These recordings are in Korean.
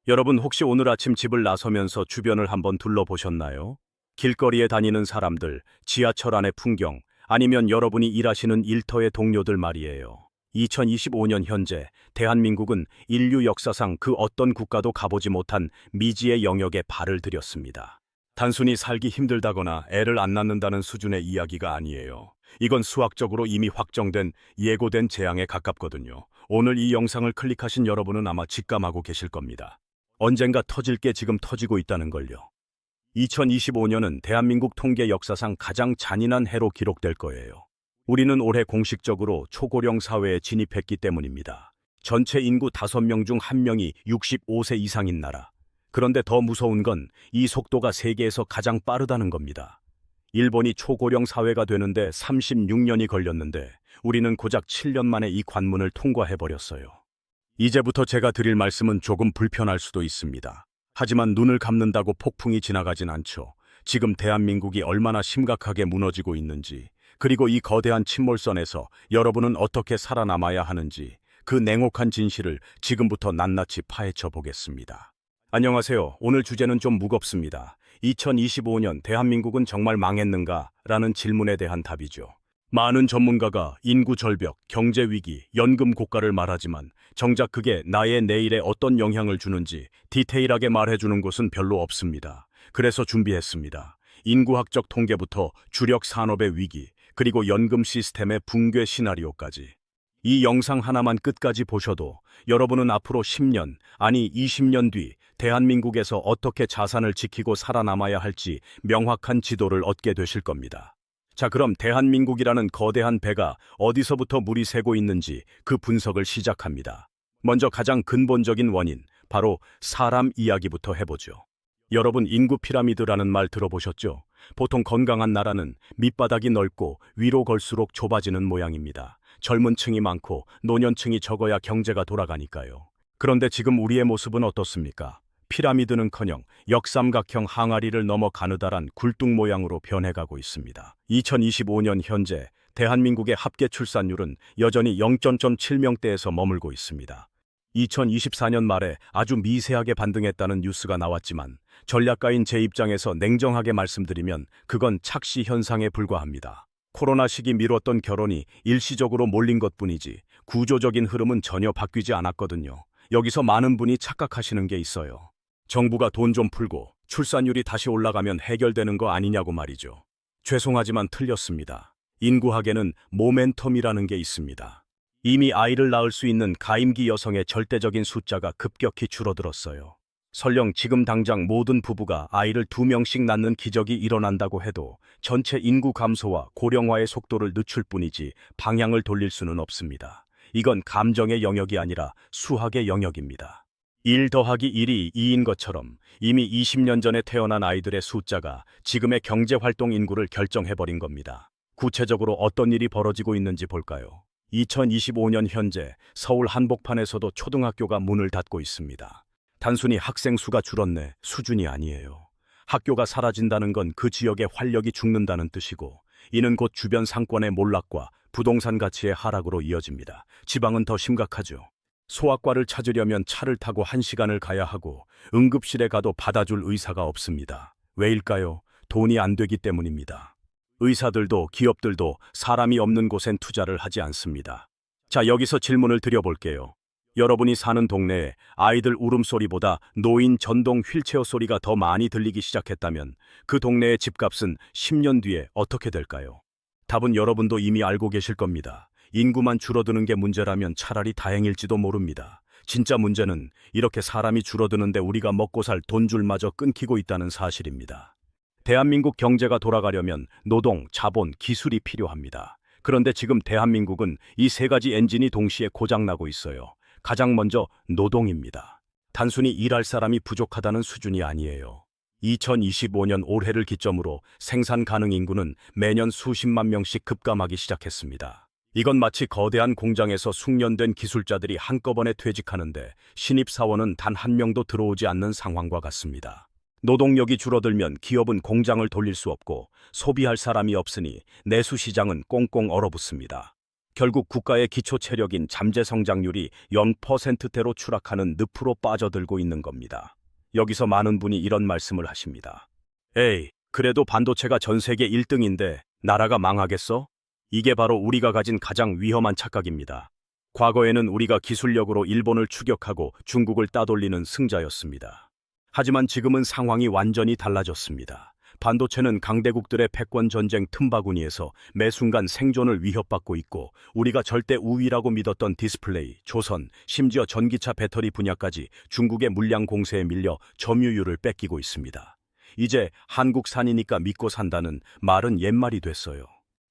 여러분 혹시 오늘 아침 집을 나서면서 주변을 한번 둘러보셨나요? 길거리에 다니는 사람들, 지하철 안의 풍경, 아니면 여러분이 일하시는 일터의 동료들 말이에요. 2025년 현재 대한민국은 인류 역사상 그 어떤 국가도 가보지 못한 미지의 영역에 발을 들였습니다. 단순히 살기 힘들다거나 애를 안 낳는다는 수준의 이야기가 아니에요. 이건 수학적으로 이미 확정된 예고된 재앙에 가깝거든요. 오늘 이 영상을 클릭하신 여러분은 아마 직감하고 계실 겁니다. 언젠가 터질 게 지금 터지고 있다는 걸요. 2025년은 대한민국 통계 역사상 가장 잔인한 해로 기록될 거예요. 우리는 올해 공식적으로 초고령 사회에 진입했기 때문입니다. 전체 인구 5명 중 1명이 65세 이상인 나라. 그런데 더 무서운 건 이 속도가 세계에서 가장 빠르다는 겁니다. 일본이 초고령 사회가 되는데 36년이 걸렸는데 우리는 고작 7년 만에 이 관문을 통과해버렸어요. 이제부터 제가 드릴 말씀은 조금 불편할 수도 있습니다. 하지만 눈을 감는다고 폭풍이 지나가진 않죠. 지금 대한민국이 얼마나 심각하게 무너지고 있는지, 그리고 이 거대한 침몰선에서 여러분은 어떻게 살아남아야 하는지, 그 냉혹한 진실을 지금부터 낱낱이 파헤쳐 보겠습니다. 안녕하세요. 오늘 주제는 좀 무겁습니다. 2025년 대한민국은 정말 망했는가? 라는 질문에 대한 답이죠. 많은 전문가가 인구 절벽, 경제 위기, 연금 고가를 말하지만 정작 그게 나의 내일에 어떤 영향을 주는지 디테일하게 말해주는 곳은 별로 없습니다. 그래서 준비했습니다. 인구학적 통계부터 주력 산업의 위기, 그리고 연금 시스템의 붕괴 시나리오까지. 이 영상 하나만 끝까지 보셔도 여러분은 앞으로 10년, 아니 20년 뒤 대한민국에서 어떻게 자산을 지키고 살아남아야 할지 명확한 지도를 얻게 되실 겁니다. 자, 그럼 대한민국이라는 거대한 배가 어디서부터 물이 새고 있는지 그 분석을 시작합니다. 먼저 가장 근본적인 원인, 바로 사람 이야기부터 해보죠. 여러분, 인구 피라미드라는 말 들어보셨죠? 보통 건강한 나라는 밑바닥이 넓고 위로 걸수록 좁아지는 모양입니다. 젊은 층이 많고 노년층이 적어야 경제가 돌아가니까요. 그런데 지금 우리의 모습은 어떻습니까? 피라미드는커녕 역삼각형 항아리를 넘어 가느다란 굴뚝 모양으로 변해가고 있습니다. 2025년 현재 대한민국의 합계 출산율은 여전히 0.7명대에서 머물고 있습니다. 2024년 말에 아주 미세하게 반등했다는 뉴스가 나왔지만 전략가인 제 입장에서 냉정하게 말씀드리면 그건 착시 현상에 불과합니다. 코로나 시기 미뤘던 결혼이 일시적으로 몰린 것뿐이지 구조적인 흐름은 전혀 바뀌지 않았거든요. 여기서 많은 분이 착각하시는 게 있어요. 정부가 돈 좀 풀고 출산율이 다시 올라가면 해결되는 거 아니냐고 말이죠. 죄송하지만 틀렸습니다. 인구학에는 모멘텀이라는 게 있습니다. 이미 아이를 낳을 수 있는 가임기 여성의 절대적인 숫자가 급격히 줄어들었어요. 설령 지금 당장 모든 부부가 아이를 2명씩 낳는 기적이 일어난다고 해도 전체 인구 감소와 고령화의 속도를 늦출 뿐이지 방향을 돌릴 수는 없습니다. 이건 감정의 영역이 아니라 수학의 영역입니다. 1 더하기 1이 2인 것처럼 이미 20년 전에 태어난 아이들의 숫자가 지금의 경제활동 인구를 결정해버린 겁니다. 구체적으로 어떤 일이 벌어지고 있는지 볼까요? 2025년 현재 서울 한복판에서도 초등학교가 문을 닫고 있습니다. 단순히 학생 수가 줄었네 수준이 아니에요. 학교가 사라진다는 건 그 지역의 활력이 죽는다는 뜻이고, 이는 곧 주변 상권의 몰락과 부동산 가치의 하락으로 이어집니다. 지방은 더 심각하죠. 소아과를 찾으려면 차를 타고 1시간을 가야 하고 응급실에 가도 받아줄 의사가 없습니다. 왜일까요? 돈이 안 되기 때문입니다. 의사들도 기업들도 사람이 없는 곳엔 투자를 하지 않습니다. 자, 여기서 질문을 드려볼게요. 여러분이 사는 동네에 아이들 울음소리보다 노인 전동 휠체어 소리가 더 많이 들리기 시작했다면 그 동네의 집값은 10년 뒤에 어떻게 될까요? 답은 여러분도 이미 알고 계실 겁니다. 인구만 줄어드는 게 문제라면 차라리 다행일지도 모릅니다. 진짜 문제는 이렇게 사람이 줄어드는데 우리가 먹고 살 돈줄마저 끊기고 있다는 사실입니다. 대한민국 경제가 돌아가려면 노동, 자본, 기술이 필요합니다. 그런데 지금 대한민국은 이 세 가지 엔진이 동시에 고장나고 있어요. 가장 먼저 노동입니다. 단순히 일할 사람이 부족하다는 수준이 아니에요. 2025년 올해를 기점으로 생산 가능 인구는 매년 수십만 명씩 급감하기 시작했습니다. 이건 마치 거대한 공장에서 숙련된 기술자들이 한꺼번에 퇴직하는데 신입사원은 단 한 명도 들어오지 않는 상황과 같습니다. 노동력이 줄어들면 기업은 공장을 돌릴 수 없고 소비할 사람이 없으니 내수 시장은 꽁꽁 얼어붙습니다. 결국 국가의 기초 체력인 잠재 성장률이 0%대로 추락하는 늪으로 빠져들고 있는 겁니다. 여기서 많은 분이 이런 말씀을 하십니다. 에이, 그래도 반도체가 전 세계 1등인데 나라가 망하겠어? 이게 바로 우리가 가진 가장 위험한 착각입니다. 과거에는 우리가 기술력으로 일본을 추격하고 중국을 따돌리는 승자였습니다. 하지만 지금은 상황이 완전히 달라졌습니다. 반도체는 강대국들의 패권 전쟁 틈바구니에서 매 순간 생존을 위협받고 있고, 우리가 절대 우위라고 믿었던 디스플레이, 조선, 심지어 전기차 배터리 분야까지 중국의 물량 공세에 밀려 점유율을 뺏기고 있습니다. 이제 한국산이니까 믿고 산다는 말은 옛말이 됐어요.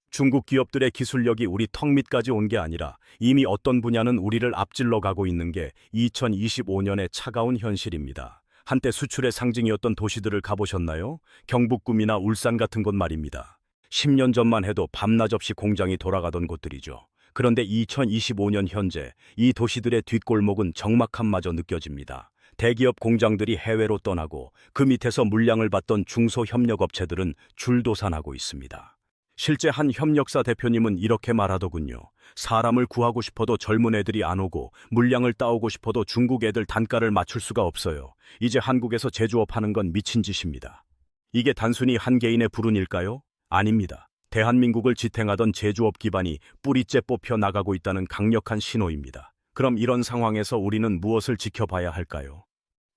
중국 기업들의 기술력이 우리 턱 밑까지 온 게 아니라 이미 어떤 분야는 우리를 앞질러 가고 있는 게 2025년의 차가운 현실입니다. 한때 수출의 상징이었던 도시들을 가보셨나요? 경북구미나 울산 같은 곳 말입니다. 10년 전만 해도 밤낮 없이 공장이 돌아가던 곳들이죠. 그런데 2025년 현재 이 도시들의 뒷골목은 적막함마저 느껴집니다. 대기업 공장들이 해외로 떠나고 그 밑에서 물량을 받던 중소협력업체들은 줄도산하고 있습니다. 실제 한 협력사 대표님은 이렇게 말하더군요. 사람을 구하고 싶어도 젊은 애들이 안 오고, 물량을 따오고 싶어도 중국 애들 단가를 맞출 수가 없어요. 이제 한국에서 제조업 하는 건 미친 짓입니다. 이게 단순히 한 개인의 불운일까요? 아닙니다. 대한민국을 지탱하던 제조업 기반이 뿌리째 뽑혀 나가고 있다는 강력한 신호입니다. 그럼 이런 상황에서 우리는 무엇을 지켜봐야 할까요?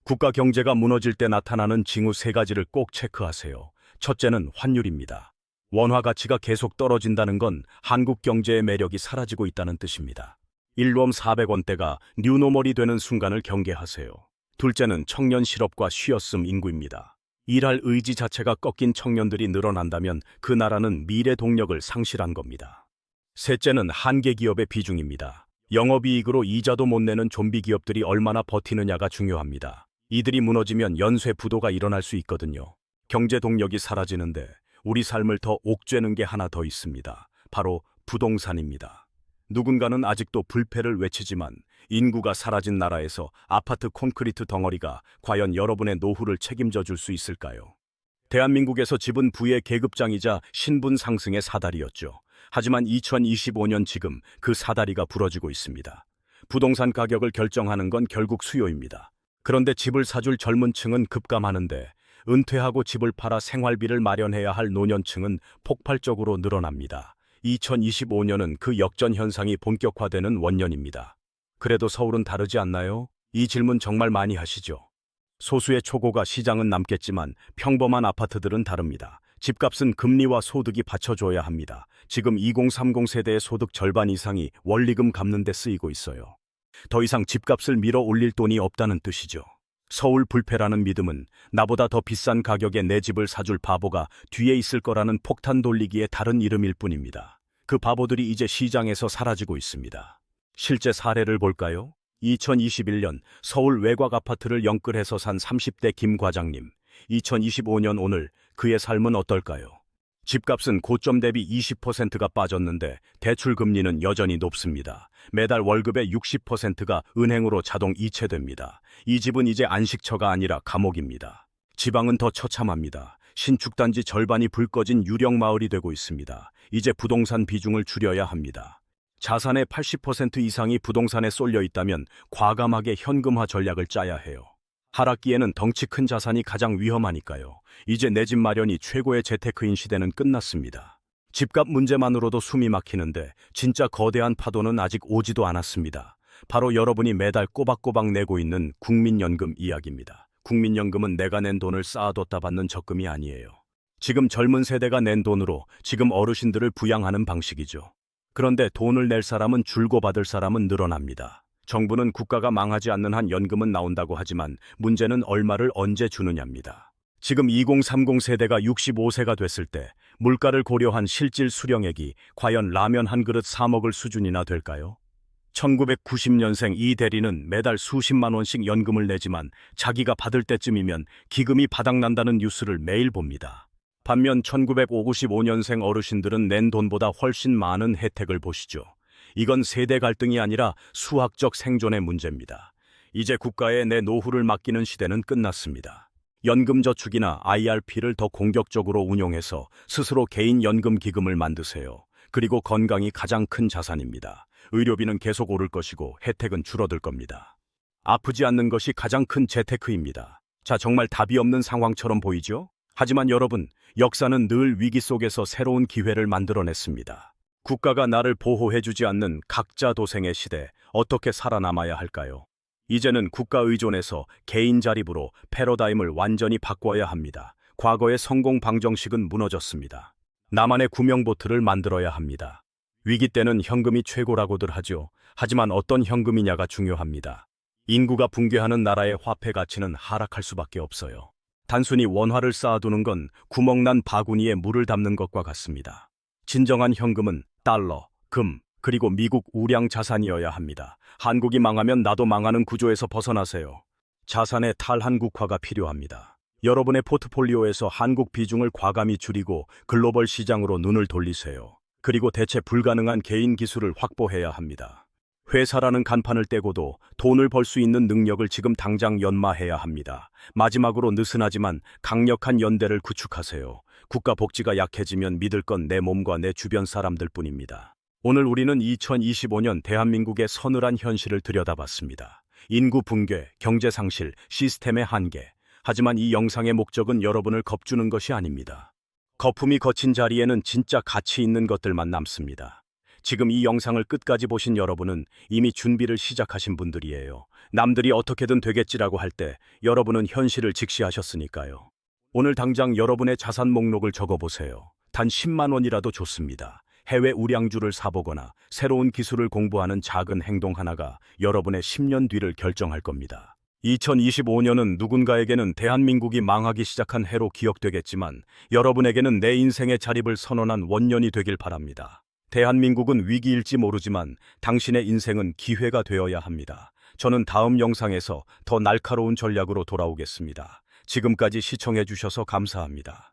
국가 경제가 무너질 때 나타나는 징후 3가지를 꼭 체크하세요. 첫째는 환율입니다. 원화 가치가 계속 떨어진다는 건 한국 경제의 매력이 사라지고 있다는 뜻입니다. 1원 400원대가 뉴노멀이 되는 순간을 경계하세요. 둘째는 청년 실업과 쉬었음 인구입니다. 일할 의지 자체가 꺾인 청년들이 늘어난다면 그 나라는 미래 동력을 상실한 겁니다. 셋째는 한계 기업의 비중입니다. 영업이익으로 이자도 못 내는 좀비 기업들이 얼마나 버티느냐가 중요합니다. 이들이 무너지면 연쇄 부도가 일어날 수 있거든요. 경제 동력이 사라지는데 우리 삶을 더 옥죄는 게 하나 더 있습니다. 바로 부동산입니다. 누군가는 아직도 불패를 외치지만 인구가 사라진 나라에서 아파트 콘크리트 덩어리가 과연 여러분의 노후를 책임져 줄 수 있을까요? 대한민국에서 집은 부의 계급장이자 신분 상승의 사다리였죠. 하지만 2025년 지금 그 사다리가 부러지고 있습니다. 부동산 가격을 결정하는 건 결국 수요입니다. 그런데 집을 사줄 젊은 층은 급감하는데, 은퇴하고 집을 팔아 생활비를 마련해야 할 노년층은 폭발적으로 늘어납니다. 2025년은 그 역전 현상이 본격화되는 원년입니다. 그래도 서울은 다르지 않나요? 이 질문 정말 많이 하시죠. 소수의 초고가 시장은 남겠지만 평범한 아파트들은 다릅니다. 집값은 금리와 소득이 받쳐줘야 합니다. 지금 2030 세대의 소득 절반 이상이 원리금 갚는 데 쓰이고 있어요. 더 이상 집값을 밀어 올릴 돈이 없다는 뜻이죠. 서울 불패라는 믿음은 나보다 더 비싼 가격에 내 집을 사줄 바보가 뒤에 있을 거라는 폭탄 돌리기의 다른 이름일 뿐입니다. 그 바보들이 이제 시장에서 사라지고 있습니다. 실제 사례를 볼까요? 2021년 서울 외곽 아파트를 영끌해서 산 30대 김 과장님. 2025년 오늘 그의 삶은 어떨까요? 집값은 고점 대비 20%가 빠졌는데 대출 금리는 여전히 높습니다. 매달 월급의 60%가 은행으로 자동 이체됩니다. 이 집은 이제 안식처가 아니라 감옥입니다. 지방은 더 처참합니다. 신축단지 절반이 불 꺼진 유령 마을이 되고 있습니다. 이제 부동산 비중을 줄여야 합니다. 자산의 80% 이상이 부동산에 쏠려 있다면 과감하게 현금화 전략을 짜야 해요. 하락기에는 덩치 큰 자산이 가장 위험하니까요. 이제 내 집 마련이 최고의 재테크인 시대는 끝났습니다. 집값 문제만으로도 숨이 막히는데 진짜 거대한 파도는 아직 오지도 않았습니다. 바로 여러분이 매달 꼬박꼬박 내고 있는 국민연금 이야기입니다. 국민연금은 내가 낸 돈을 쌓아뒀다 받는 적금이 아니에요. 지금 젊은 세대가 낸 돈으로 지금 어르신들을 부양하는 방식이죠. 그런데 돈을 낼 사람은 줄고 받을 사람은 늘어납니다. 정부는 국가가 망하지 않는 한 연금은 나온다고 하지만 문제는 얼마를 언제 주느냐입니다. 지금 2030 세대가 65세가 됐을 때 물가를 고려한 실질 수령액이 과연 라면 한 그릇 사 먹을 수준이나 될까요? 1990년생 이 대리는 매달 수십만 원씩 연금을 내지만 자기가 받을 때쯤이면 기금이 바닥난다는 뉴스를 매일 봅니다. 반면 1955년생 어르신들은 낸 돈보다 훨씬 많은 혜택을 보시죠. 이건 세대 갈등이 아니라 수학적 생존의 문제입니다. 이제 국가에 내 노후를 맡기는 시대는 끝났습니다. 연금저축이나 IRP를 더 공격적으로 운용해서 스스로 개인 연금 기금을 만드세요. 그리고 건강이 가장 큰 자산입니다. 의료비는 계속 오를 것이고 혜택은 줄어들 겁니다. 아프지 않는 것이 가장 큰 재테크입니다. 자, 정말 답이 없는 상황처럼 보이죠? 하지만 여러분, 역사는 늘 위기 속에서 새로운 기회를 만들어냈습니다. 국가가 나를 보호해주지 않는 각자 도생의 시대, 어떻게 살아남아야 할까요? 이제는 국가 의존에서 개인 자립으로 패러다임을 완전히 바꿔야 합니다. 과거의 성공 방정식은 무너졌습니다. 나만의 구명보트를 만들어야 합니다. 위기 때는 현금이 최고라고들 하죠. 하지만 어떤 현금이냐가 중요합니다. 인구가 붕괴하는 나라의 화폐 가치는 하락할 수밖에 없어요. 단순히 원화를 쌓아두는 건 구멍난 바구니에 물을 담는 것과 같습니다. 진정한 현금은 달러, 금, 그리고 미국 우량 자산이어야 합니다. 한국이 망하면 나도 망하는 구조에서 벗어나세요. 자산의 탈한국화가 필요합니다. 여러분의 포트폴리오에서 한국 비중을 과감히 줄이고 글로벌 시장으로 눈을 돌리세요. 그리고 대체 불가능한 개인 기술을 확보해야 합니다. 회사라는 간판을 떼고도 돈을 벌 수 있는 능력을 지금 당장 연마해야 합니다. 마지막으로 느슨하지만 강력한 연대를 구축하세요. 국가 복지가 약해지면 믿을 건 내 몸과 내 주변 사람들 뿐입니다. 오늘 우리는 2025년 대한민국의 서늘한 현실을 들여다봤습니다. 인구 붕괴, 경제 상실, 시스템의 한계. 하지만 이 영상의 목적은 여러분을 겁주는 것이 아닙니다. 거품이 거친 자리에는 진짜 가치 있는 것들만 남습니다. 지금 이 영상을 끝까지 보신 여러분은 이미 준비를 시작하신 분들이에요. 남들이 어떻게든 되겠지라고 할 때 여러분은 현실을 직시하셨으니까요. 오늘 당장 여러분의 자산 목록을 적어보세요. 단 10만 원이라도 좋습니다. 해외 우량주를 사보거나 새로운 기술을 공부하는 작은 행동 하나가 여러분의 10년 뒤를 결정할 겁니다. 2025년은 누군가에게는 대한민국이 망하기 시작한 해로 기억되겠지만 여러분에게는 내 인생의 자립을 선언한 원년이 되길 바랍니다. 대한민국은 위기일지 모르지만 당신의 인생은 기회가 되어야 합니다. 저는 다음 영상에서 더 날카로운 전략으로 돌아오겠습니다. 지금까지 시청해 주셔서 감사합니다.